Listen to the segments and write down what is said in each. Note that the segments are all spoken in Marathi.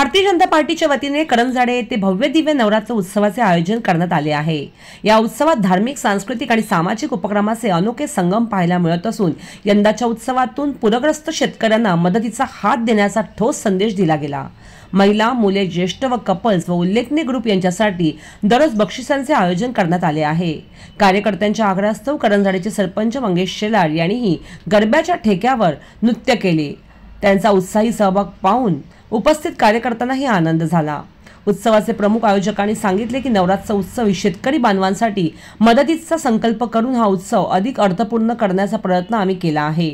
भारतीय जनता पार्टीच्या वतीने करंजाडे येथे भव्य दिव्य नवरात्र उत्सवाचे आयोजन करण्यात आले आहे। या उत्सवात धार्मिक, सांस्कृतिक आणि सामाजिक उपक्रमाचे अनोखे संगम पाहायला मिळत असून यंदाच्या उत्सवातून पूरग्रस्त शेतकऱ्यांना मदतीचा हात देण्याचा ठोस संदेश दिला गेला। महिला, मुले, ज्येष्ठ व कपल्स व उल्लेखनीय ग्रुप यांच्यासाठी दररोज बक्षिसांचे आयोजन करण्यात आले आहे। कार्यकर्त्यांच्या आग्रहास्तव करंजाडेचे सरपंच मंगेश शेलार यांनीही गरब्याच्या ठेक्यावर नृत्य केले। त्यांचा उत्साही सहभाग पाहून उपस्थित कार्यकर्त्यांनाही आनंद झाला। उत्सवाचे प्रमुख आयोजकांनी सांगितले की नवरात्र उत्सव ही शेतकरी बांधवांसाठी मदतीचा संकल्प करून हा उत्सव अधिक अर्थपूर्ण करण्याचा प्रयत्न आम्ही केला आहे।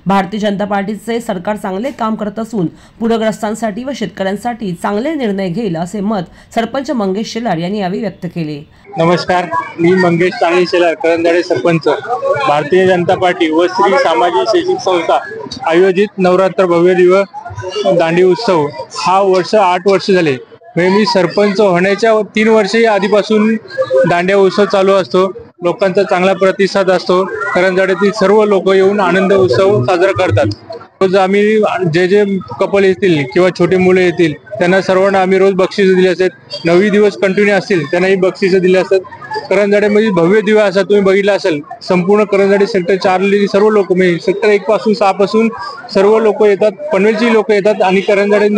भारतीय जनता पार्टीचे सरकार चांगले काम करत असून पूरग्रस्तांसाठी व शेतकऱ्यांसाठी चांगले निर्णय घेईल असे मत सरपंच मंगेश शेलार यांनी यावेळी व्यक्त केले। नमस्कार, मी मंगेश शेलार, करंजाडे सरपंच। भारतीय जनता पार्टी व श्री सामाजिक शैक्षणिक संस्था आयोजित नवरात्र भव्य दिव्य दांडी उत्सव हा 8 वर्ष झाले। मी सरपंच होण्याच्या 3 वर्षे आधीपासून दांडिया उत्सव चालू असतो। लोकांचा चांगला प्रतिसाद असतो। करंजाडेतील सर्व लोक येऊन आनंद उत्सव साजरा करतात। रोज आम्ही जे कपल येतील किंवा छोटे मुले येतील त्यांना सर्वांना आम्ही रोज बक्षीस दिले असतात। 9 दिवस कंटिन्यू असतील त्यांनाही बक्षीस दिले असतात। करंजाडेमध्ये भव्य दिव्य असा तुम्ही बघितला असेल। संपूर्ण करंजाडे सेक्टर 4 सर्व लोक, म्हणजे सेक्टर 1 पासून 6 पासून सर्व लोक येतात, पनवेलची लोक येतात आणि करंजाडे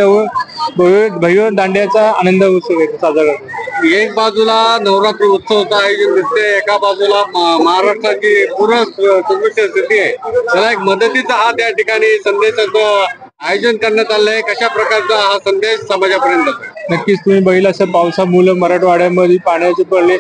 भव्य दांड्याचा आनंद उत्सव साजरा करतात। एक बाजूला नवरात्र उत्सवाचं आयोजन दिसते, एका बाजूला महाराष्ट्राची पूर्ण समस्या स्थिती आहे, त्याला एक मदतीचा हात या ठिकाणी संदेशाचं आयोजन करण्यात आलं आहे। कशा प्रकारचा हा संदेश समाजापर्यंत? नक्कीच तुम्ही बघितलं असं पावसामुळे मराठवाड्यामध्ये पाण्याचे पडले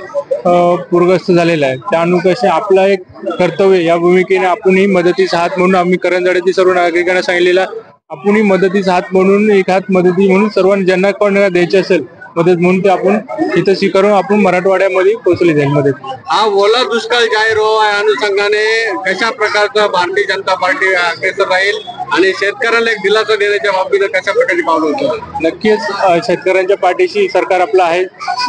पूरग्रस्त झालेला आहे। त्या अनुषंगाने आपला एक कर्तव्य या भूमिकेने आपणही मदतीचा हात म्हणून आम्ही करंजाडेतील सर्व नागरिकांना सांगितलेला, आपणही मदतीचा हात म्हणून एक हात मदती म्हणून सर्वांना ज्यांना कोणाला द्यायची असेल मदत म्हणून ते आपण इथं स्वीकारून आपण मराठवाड्यामध्ये पोहोचली जाईल मदत। हा ओला दुष्काळ जाहीर हो या अनुषंगाने कशा प्रकारचं भारतीय जनता पार्टी अग्रेसर राहील आणि शेतकऱ्याला एक दिलासा देण्याच्या बाबतीत कशा प्रकारे पावलं उचलणार? नक्कीच शेतकऱ्यांच्या पाठीशी सरकार आपलं आहे।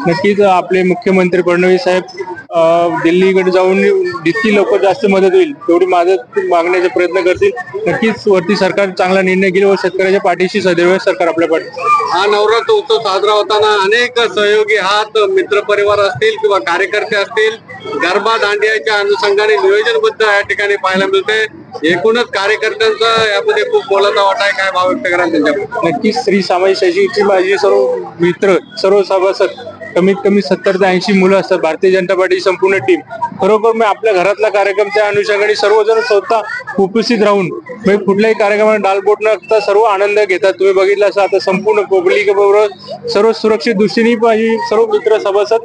नक्कीच आपले मुख्यमंत्री फडणवीस साहेब दिल्लीकडे जाऊन जितकी लोक जास्त मदत होईल तेवढी मदत मागण्याचा प्रयत्न करतील। नक्कीच वरती सरकार चांगला निर्णय घेईल व शेतकऱ्याच्या पाठीशी सदैव सरकार आपल्या पाठीशी। हा नवरात्र उत्सव साजरा होताना अनेक सहयोगी हात, मित्र परिवार असतील किंवा कार्यकर्ते असतील, गरबा दांडियाच्या अनुषंगाने नियोजनबद्ध या ठिकाणी पाहायला मिळते। एकूणच कार्यकर्त्यांचा यामध्ये खूप मोलाचा वाटा आहे, काय भाव व्यक्त कराल त्यांच्या? नक्कीच श्री सामाजिक शैक्षणिकची माझी सर्व मित्र, सर्व सभासद, कमीत कमी 70 ते 80 मुलं असतात। भारतीय जनता पार्टी संपूर्ण टीम खरोखर मी आपल्या घरातला कार्यक्रम त्या अनुषंगाने सर्वजण स्वतः उपस्थित राहून कुठल्याही कार्यक्रमाला डालबोट न करता सर्व आनंद घेतात। तुम्ही बघितलं असं आता संपूर्ण पब्लिक बरोबर सर्व सुरक्षित दृष्टीने माझी सर्व मित्र सभासद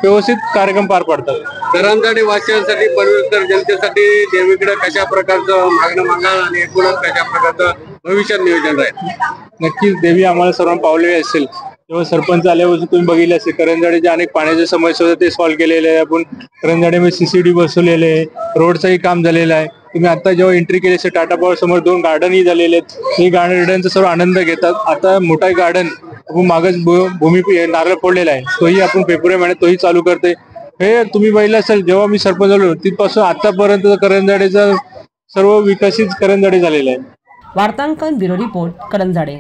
व्यवस्थित कार्यक्रम पार पाडतात। करंजाडे वासियांसाठी, पनवेलकर जनतेसाठी देवीकडे कशा प्रकारचं मागणं मागाल आणि एकूणच कशा प्रकारचं भविष्यात नियोजन राहील? नक्कीच देवी आम्हाला सर्वांना पावलेली असेल। जेव्हा सरपंच आल्यापासून तुम्ही बघितले असेल करंजाडेचे अनेक पाण्याच्या समस्या होत्या ते सॉल्व्ह केलेले आहे। आपण करंजाडेमध्ये CCTV बसवलेले आहे, रोडचंही काम झालेलं आहे। तुम्ही आता जेव्हा एंट्री केली असेल टाटा पॉवर समोर 2 गार्डनही झालेले आहेत। हे गार्डनचा सर्व आनंद घेतात। आता मोठा गार्डन आपण मागच भूमी नारळ फोडलेला आहे, तोही आपण फेब्रुवारी महिन्यात तोही चालू करते। हे तुम्ही बघितलं असेल जेव्हा मी सरपंच झालो तिथपासून आतापर्यंत करंजाडेचा सर्व विकसित करंजाडे झालेला आहे। वार्तांकन ब्युरो रिपोर्ट, करंजाडे।